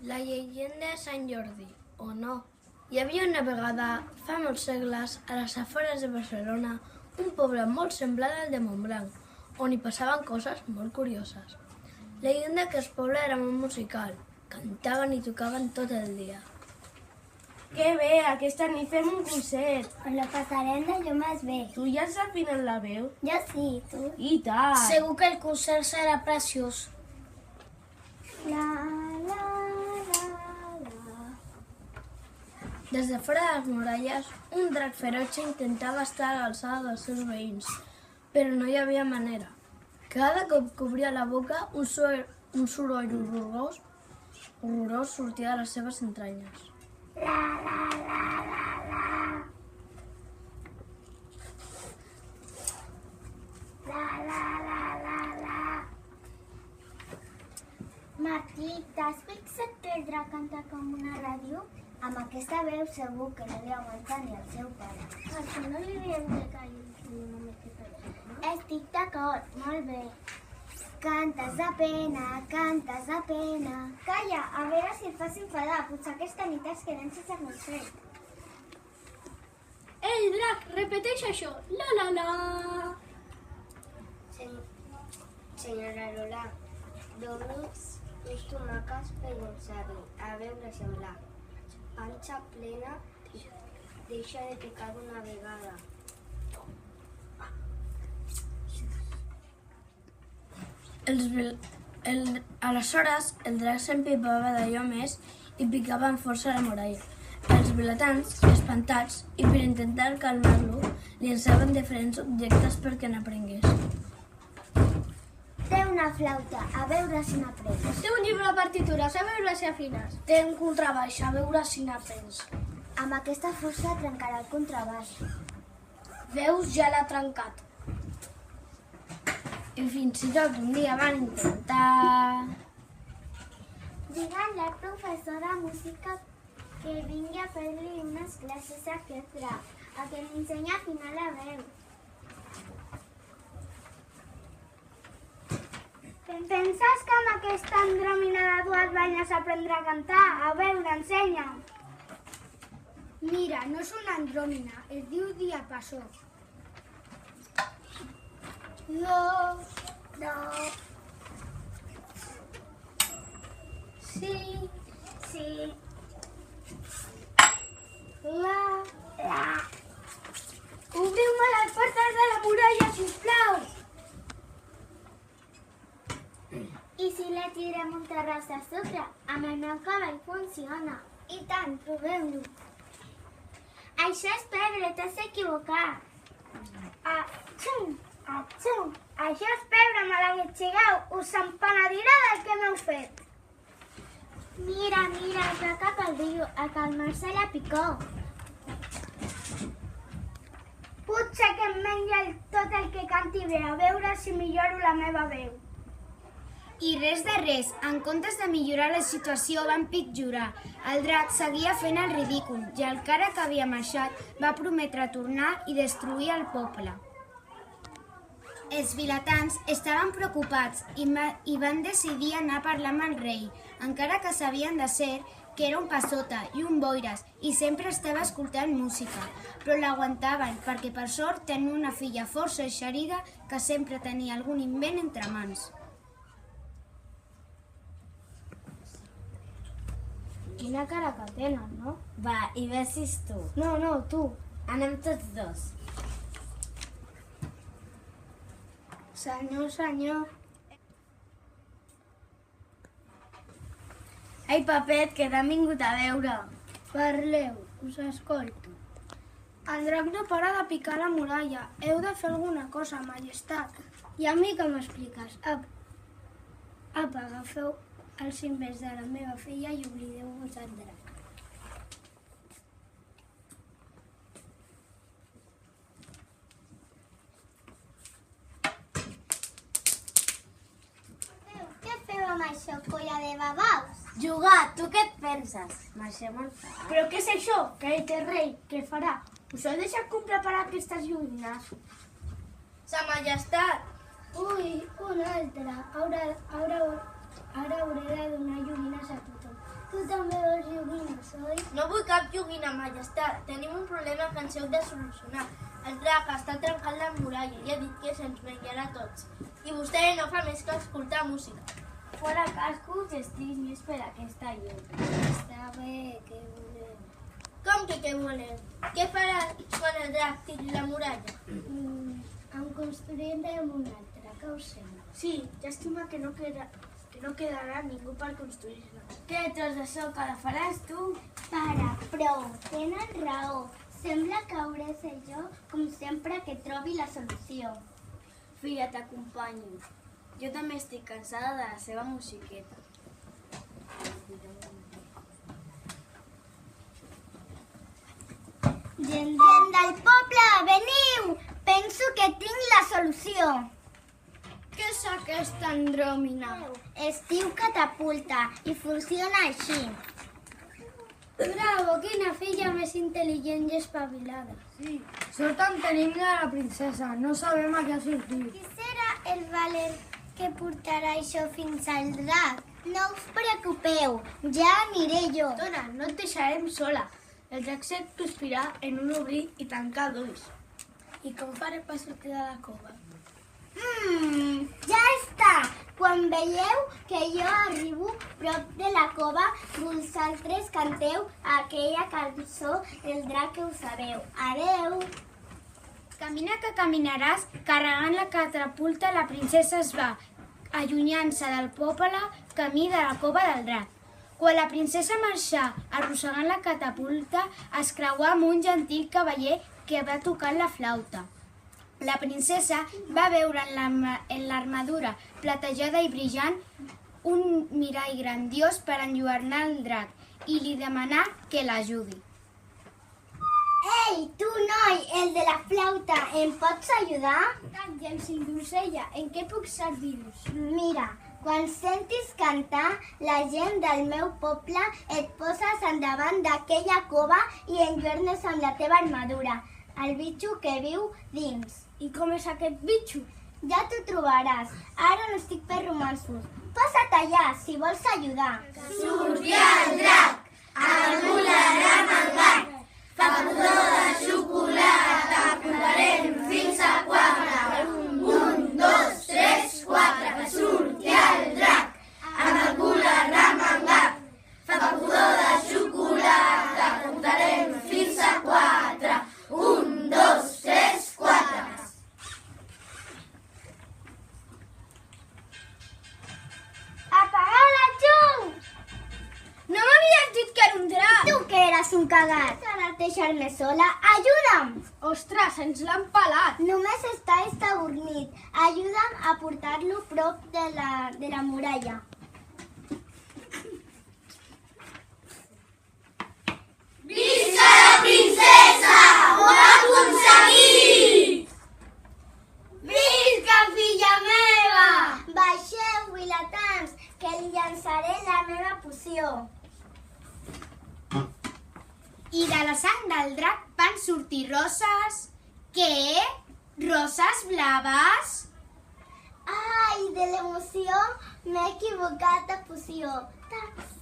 La llegenda de Sant Jordi, o no. Hi havia una vegada, fa molts segles, a les afores de Barcelona, un poble molt semblant al de Montblanc, on hi passaven coses molt curioses. La llegenda d'aquest poble era molt musical, cantaven i tocaven tot el dia. Que bé, aquesta nit fem un concert. Ens la passarem d'allò més bé. Tu ja has afinat la veu? Jo sí, tu? I tant! Segur que el concert serà preciós. La, la, la, la. Des de fora de les muralles, un drac ferotge intentava estar a l'alçada dels seus veïns, però no hi havia manera. Cada cop que obria la boca, un soroll horrorós sortia de les seves entranyes. La, la, la, la, la. La, la, la, la, la. Martí, t'has fixat que el drac canta com una ràdio? Amb aquesta veu segur que no li aguanta ni el seu pare. Per què no li diem que calli una miqueta? Estic d'acord, molt bé. Cantes de pena, cantes de pena. Calla, a veure si et fas enfadar. Potser aquesta nit es quedem sense concert. Ei, drac, repeteix això. La, la, la. Senyora Lola, doni'ns uns tomàquets per llançar-li, a veure semblar. Panxa plena, deixa de picar d'una vegada. Aleshores, el drac s'empipava d'allò més i picava amb força a la muralla. Els vilatans, espantats, i per intentar calmar-lo, li llançaven diferents objectes perquè n'aprengués. Té una flauta, a veure si n'aprens. Té un llibre de partitures, a veure si afines. Té un contrabaix, a veure si n'aprens. Amb aquesta força trencarà el contrabaix. Veus, ja l'ha trencat. I fins i tot un dia van intentar... Digue'l al professor de música que vingui a fer-li unes classes a aquest drac, a que li ensenya a afinar la veu. Penses que amb aquesta andròmina de 2 banyes aprendrà a cantar? A veure, ensenya. Mira, no és una andròmina, es diu diapasó. Do. Si. La. Obriu-me les portes de la muralla, sisplau! I si li tirem un terràs de sucre? Amb el meu cavall funciona. I tant, provem-lo. Això és pebre, t'has equivocat. Atxum! Això és pebre, me l'engetxigueu. Us empenedirà del que m'heu fet. Mira, es va cap al riu a calmar-se la picor. Potser que em mengi tot el que canti bé, a veure si milloro la meva veu. I res de res, en comptes de millorar la situació va empitjorar. El drac seguia fent el ridícul i el cara que havia marxat va prometre tornar i destruir el poble. Els vilatans estaven preocupats i van decidir anar a parlar amb el rei, encara que sabien de ser que era un passota i un boires i sempre estava escoltant música, però l'aguantaven perquè per sort tenia una filla força eixerida que sempre tenia algun invent entre mans. Quina cara que tenen, no? Va, i vessis tu. No, tu. Anem tots dos. Senyor. Ai, papet, que t'han vingut a veure. Parleu, us escolto. El drac no para de picar la muralla. Heu de fer alguna cosa, majestat. I a mi què m'expliques? Apa, agafeu els invents de la meva filla i oblideu-vos del drac. Què feu amb això, colla de babaus? Jugar, tu què et penses? Marxem al parc. Però què és això? Que el rei, què farà? Us heu deixat preparar aquestes joguines? Sa majestat! Ui, un altre. Ara hauré de donar joguines a tothom. Tu No vull cap joguina, majestat. Tenim un problema que ens heu de solucionar. El drac està trencant la muralla i ha dit que se'ns menjarà tots. I vostè no fa més que escoltar música. Fora cascos i estiguis més per aquesta llum. Està bé, què volem? Com que què volem? Què farà quan el drac tiri la muralla? En construirem una altra, què us sembla? Sí, llàstima que no quedarà ningú per construir-la. Què tros de soca la faràs tu? Para, prou, tenen raó. Sembla que hauré de ser jo, com sempre, que trobi la solució. Filla, t'acompanyo. Jo també estic cansada de la seva musiqueta. Gent del poble, veniu! Penso que tinc la solució. Què és aquesta andròmina? Es diu catapulta i funciona així. Bravo, quina filla més intel·ligent i espavilada. Sí, sort en tenim la princesa, no sabem a què ha sortit. Qui serà el valer que portarà això fins al drac? No us preocupeu, ja aniré jo. Dona, no et deixarem sola. El drac se't cruspirà en un obrir i tancar d'ulls. I com faré per sortir de la cova? Ja està! Quan veieu que jo arribo prop de la cova, vosaltres canteu aquella cançó del drac que ho sabeu. Adeu! Camina que caminaràs, carregant la catapulta, la princesa es va, allunyant-se del poble, camí de la cova del drac. Quan la princesa marxà, arrossegant la catapulta, es creuà amb un gentil cavaller que va tocant la flauta. La princesa va veure en l'armadura platejada i brillant un mirall grandiós per enlluernar el drac i li demanà que l'ajudi. Ei, tu noi, el de la flauta, em pots ajudar? Gens i Dulcella, en què puc servir-vos? Mira, quan sentis cantar, la gent del meu poble et poses endavant d'aquella cova i enlluernes amb la teva armadura, el bitxo que viu dins. I com és aquest bitxo? Ja t'ho trobaràs. Ara no estic per romanços. Posa't allà, si vols ajudar. Sortirà el drac, engolarà el gat, fa pudor de xocolata, contarem fins a 4. 1, 2, 3, 4, que surti el drac, amb el cul arremangat, fa pudor de xocolata, contarem fins a 4. 1, 2, 3, 4. Apaga la llum! No m'havies dit que era un drac! Tu que eres un cagat. Ara deixar-me sola. Ajuda'm! Ostres, ens l'han pelat! Només està estabornit. Ajuda'm a portar-lo prop de la muralla. Visca la princesa! Ho ha aconseguit! Visca, filla meva! Baixeu, vilatans, que li llançaré la meva poció. I de la sang del drac van sortir roses... Què? Roses blaves? Ai, de l'emoció m'he equivocat de poció. Taps.